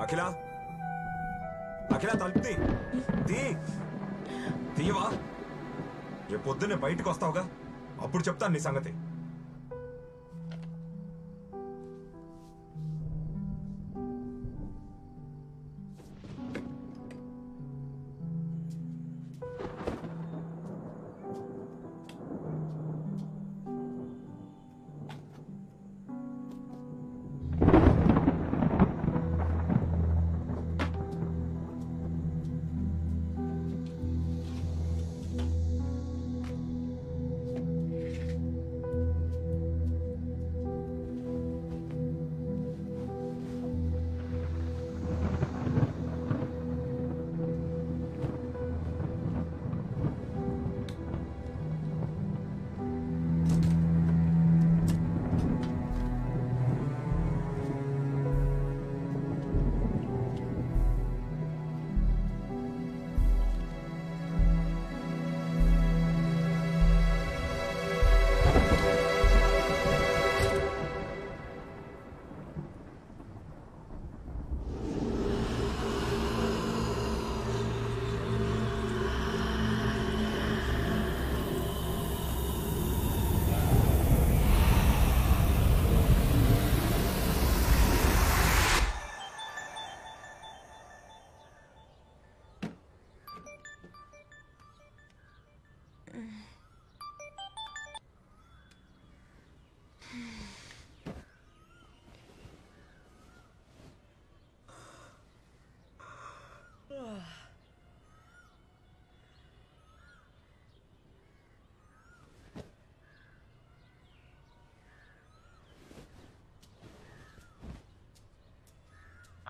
అఖిల అఖిల తలుపు తీయవా? రేపు పొద్దున్నే బయటకు వస్తావుగా, అప్పుడు చెప్తాను నీ సంగతి.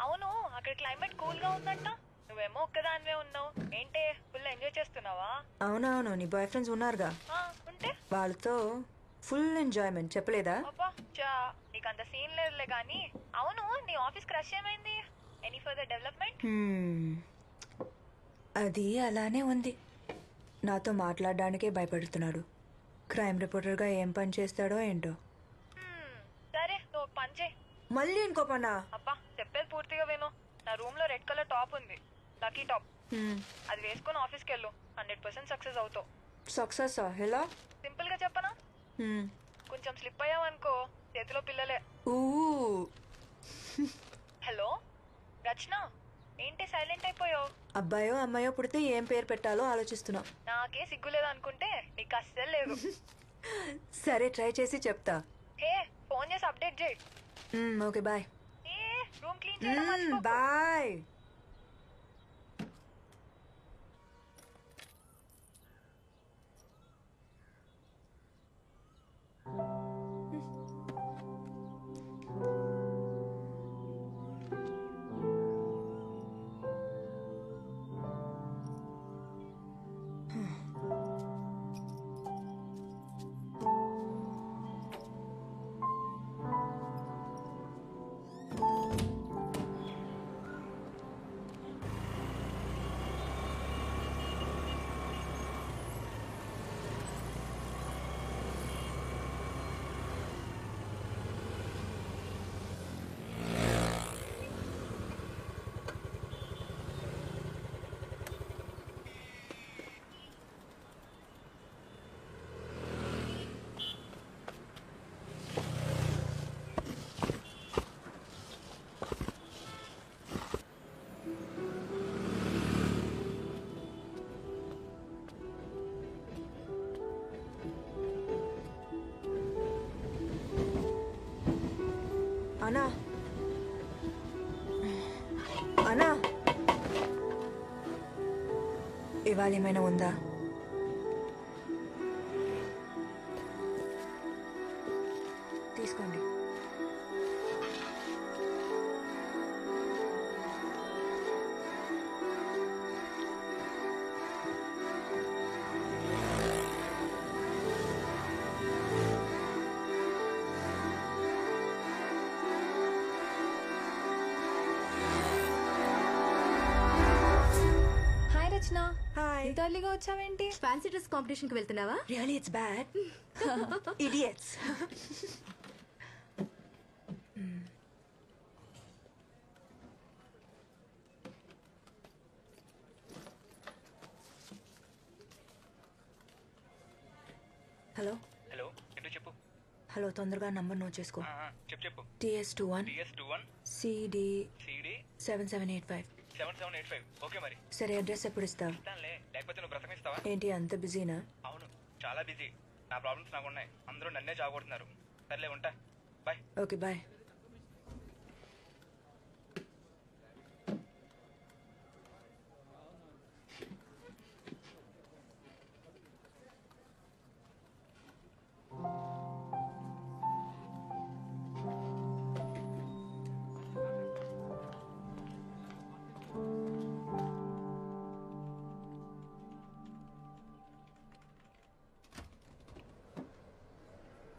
అవును, అక్కడ క్లైమేట్ కూల్ గా ఉందంట. నువ్వేమో ఒక్కదానివే ఉన్నావు. ఏంటే ఫుల్ ఎంజాయ్ చేస్తున్నావా? అవునవును, నీ బాయ్ ఫ్రెండ్స్ ఉన్నారుగా, ఉంటే వాళ్ళతో ఫుల్ ఎంజాయ్మెంట్. చెప్పలేదా? అబ్బా చా, నీకు అంత సీన్ లేదులే గానీ. అవును, నీ ఆఫీస్ క్రష్ ఏమైంది? Any further development? అది అలానే ఉంది. నాతో మాట్లాడడానికే భయపడుతున్నాడు. క్రైమ్ రిపోర్టర్గా ఏం పని చేస్తాడో ఏంటో. సరే, నువ్వు పని చేయి. మళ్ళీ ఇంకో పనా? అబ్బా చెప్పేది పూర్తిగా విను. నా రూమ్ లో రెడ్ కలర్ టాప్ ఉంది, లక్కీ టాప్. అది వేసుకుని ఆఫీస్కి వెళ్ళు, 100% సక్సెస్ అవుతావు. సక్సెస్ ఎలా? సింపుల్ గా చెప్పనా? కొంచెం స్లిప్ అయ్యావనుకో, చేతిలో పిల్లలే. హలో రచన, ఏంటి సైలెంట్ అయిపోయావు? అబ్బాయో అమ్మాయో పుడితే ఏం పేరు పెట్టాలో ఆలోచిస్తున్నా. నాకే సిగ్గులేదు అనుకుంటే నీకు అస్సలు లేదు. సరే, ట్రై చేసి చెప్తా. హే, ఫోన్ చేసి అప్డేట్ చేయి. Okay, bye. రూమ్ క్లీన్ చేయడం మర్చిపోకు. బాయ్. అన్నా, అన్నా, ఇవాళ ఏమైనా ఉందా? తీసుకోండి. హాయ్. ఇంత ఎర్లీగా వచ్చావేంటి? ఫ్యాన్సీ డ్రెస్ కాంపిటీషన్ కి వెళ్తున్నావా? Really it's bad. Idiots. Hello hello ఏంటో చెప్పు. హలో తొందరగా నంబర్ నోట్ చేసుకో. చెప్పు. TS21 TS21 CD CD 7785. 7785. Okay మరి సరే అడ్రస్ ఎప్పుడు ఇస్తావు? ఇస్తానులే, లేకపోతే నువ్వు బ్రతకనిస్తావా? ఏంటి అంత బిజీనా? అవును, చాలా బిజీ. నా ప్రాబ్లమ్స్ నాకు ఉన్నాయి, అందరూ నన్నే చావగొడుతున్నారు. సర్లే ఉంటా, bye. Okay bye.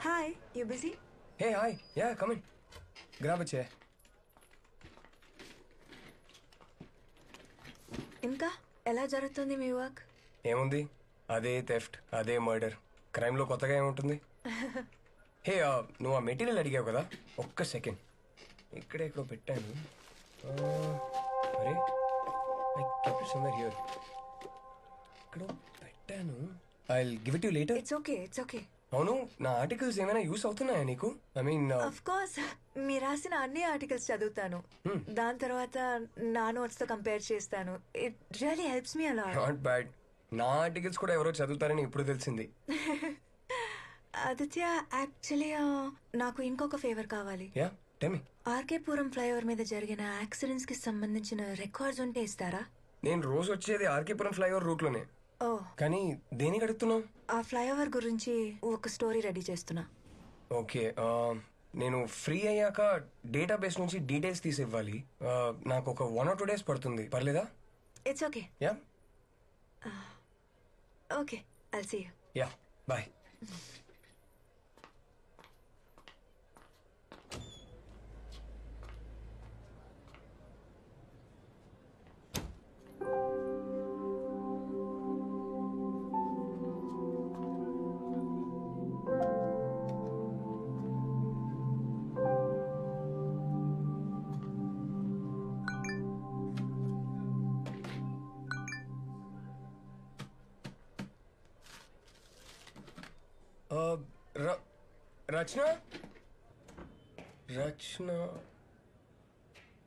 Hi, you busy? Hey, hi. Yeah, come in. Grab a chair. ఇంకా ఎలా జరుగుతుంది మీ వర్క్? ఏముంది, అదే థెఫ్ట్, అదే మర్డర్. క్రైమ్లో కొత్తగా ఏముంటుంది? హే, నువ్వు ఆ మెటీరియల్ అడిగావు కదా, ఒక్క సెకండ్. ఇక్కడే ఎక్కడో పెట్టాను. అరే, I kept it somewhere here. ఎక్కడో పెట్టాను. I will give it you later. It's okay, it's okay. అవును, నా ఆర్టికల్స్ ఏమైనా యూస్ అవుతున్నాయా నీకు? ఐ మీన్, ఆఫ్ కోర్స్, మీరు రాసిన అన్ని ఆర్టికల్స్ చదువుతాను. దాని తర్వాత నా నోట్స్ తో కంపేర్ చేస్తాను. It really helps me a lot. Not bad. నా ఆర్టికల్స్ కూడా ఎవరో చదువుతారని ఇప్పుడు తెలిసింది. ఆదిత్య, యాక్చువల్లీ నాకు ఇంకొక ఫేవర్ కావాలి. Yeah, tell me. RK Puram flyover మీద జరిగిన యాక్సిడెంట్స్ కి సంబంధించిన రికార్డ్స్ ఉంటే ఇస్తారా? నేను రోజు వచ్చేది ఆర్కేపురం ఫ్లైఓవర్ రూట్ లోనే. ఓ, కానీ దేనికి అడుగుతున్నావు? ఆ ఫ్లైఓవర్ గురించి ఒక స్టోరీ రెడీ చేస్తున్నా. ఓకే, నేను ఫ్రీ అయ్యాక డేటాబేస్ నుంచి డీటెయిల్స్ తీసి ఇవ్వాలి. నాకు ఒక 1 or 2 days పడుతుంది, పర్లేదా? It's okay. Yeah okay, I'll see you. Yeah, bye. Rachana Rachana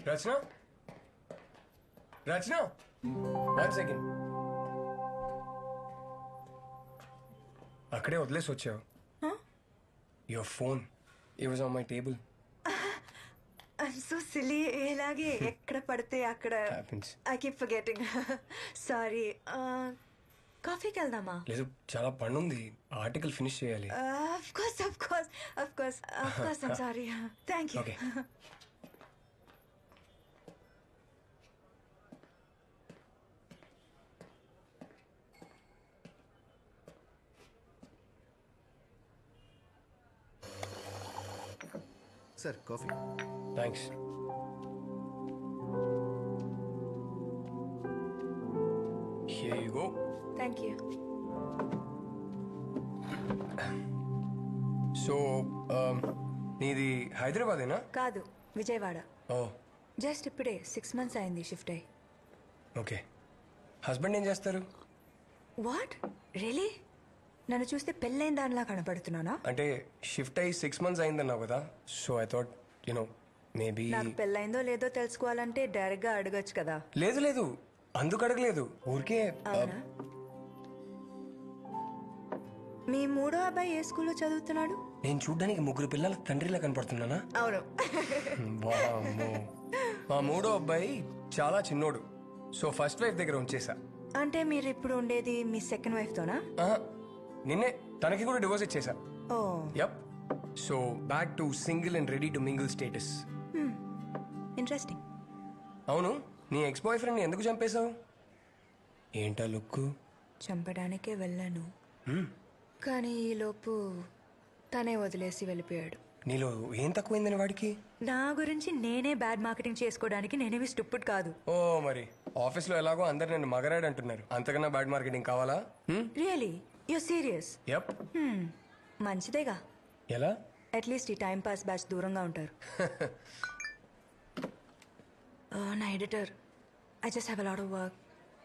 Rachana Rachana 1 second. అక్కడే వదిలేసి వచ్చావు. Your phone, it was on my table. I'm so silly. ఇలాగే ఎక్కడ పడితే అక్కడ happens. I keep forgetting. Sorry. కాఫీకి వెళ్దామా? లేదు, చాలా పని ఉంది, ఆర్టికల్ ఫినిష్ చేయాలి. Of course, of course, of course, of course. I'm sorry. Thank you. Okay. Sir, coffee. Thanks. Here you go. Thank you. So నీది హైదరాబాదేనా? కాదు, విజయవాడ. ఓ, జస్ట్ ఇప్పుడే 6 months అయింది షిఫ్ట్ అయ్యి. ఓకే. హస్బెండ్ ఏం చేస్తారు? What, really? నన్ను చూస్తే పెళ్ళైన దానిలా కనపడుతున్నానా? అంటే షిఫ్ట్ అయ్యి 6 months అయిందన్నావు కదా, సో ఐ థాట్ మేబీ. నాకు పెళ్ళైందో లేదో తెలుసుకోవాలంటే డైరెక్ట్ గా అడగచ్చు కదా. లేదు లేదు, అందుకు అడగలేదు, ఊరికే. అవునా? మీ మూడో అబ్బాయి ఏ స్కూల్లో చదువుతున్నాడు? నేను చూడ్డానికి 3 పిల్లల తండ్రిలా కనపడుతున్నానా? అవును. వామ్మో. మా మూడో అబ్బాయి చాలా చిన్నోడు, సో ఫస్ట్ వైఫ్ దగ్గర ఉంచేసా. అంటే మీరు ఇప్పుడు ఉండేది మీ సెకండ్ వైఫ్ తోనా? నిన్నే తనకి కూడా డివోర్స్ ఇచ్చేసా. Oh, yup. So back to single and ready to mingle status. Interesting. అవును, నీ ఎక్స్ బాయ్ ఫ్రెండ్ని ఎందుకు చంపేశావు? ఏంటా లుక్? చంపడానికే వెళ్ళాను, కానీ ఈలోపు తనే వదిలేసి వెళ్ళిపోయాడు. నీలో ఏం తక్కువైందని వాడికి? నా గురించి నేనే బ్యాడ్ మార్కెటింగ్ చేసుకోవడానికి నేనేవి స్టూపిడ్ కాదు. ఓ, మరి ఆఫీస్లో ఎలాగో అందరు నన్ను మగరాడు అంటున్నారు, అంతకన్నా బ్యాడ్ మార్కెటింగ్ కావాలా? Really, you serious? యప్. మంచిదేగా, ఎలా? అట్లీస్ట్ ఈ టైం పాస్ బ్యాచ్ దూరంగా ఉంటారు. నా editor, I just have a lot of work.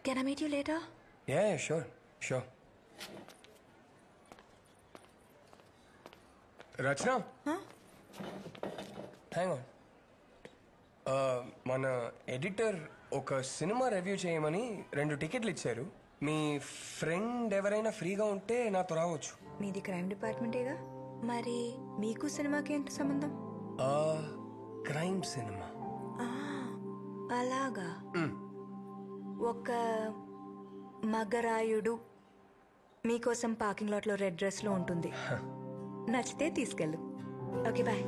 Can I meet you later? Yeah, sure sure. Rachana hang on. మన ఎడిటర్ ఒక సినిమా రివ్యూ చేయమని 2 టికెట్లు ఇచ్చారు. మీ ఫ్రెండ్ ఎవరైనా ఫ్రీగా ఉంటే నాతో రావచ్చు. మీది క్రైమ్ డిపార్ట్మెంటేగా, మరి మీకు సినిమాకి ఏంటి సంబంధం? క్రైమ్ సినిమా. అలాగా. ఒక మగరాయుడు మీకోసం పార్కింగ్ లాట్ లో రెడ్ డ్రెస్ లో ఉంటుంది. నచ్చితే తీసుకెళ్ళు. Okay bye.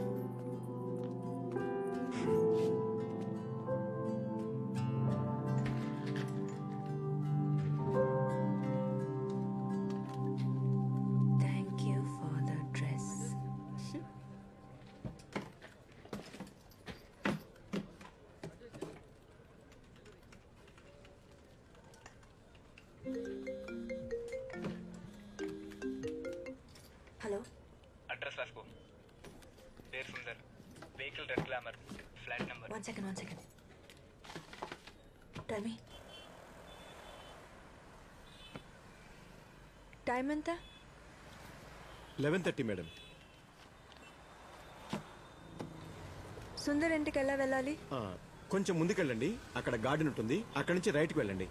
Thank you for the dress. Hello, address రాసుకో. పేరు Sundar, vehicle red Glamour, flat number. One second. Tell me time ఎంత? 11:30 మేడం. సుందర్ ఇంటికి ఎలా వెళ్ళాలి? కొంచెం ముందుకెళ్ళండి, అక్కడ గార్డెన్ ఉంటుంది, అక్కడి నుంచి రైట్కి వెళ్ళండి.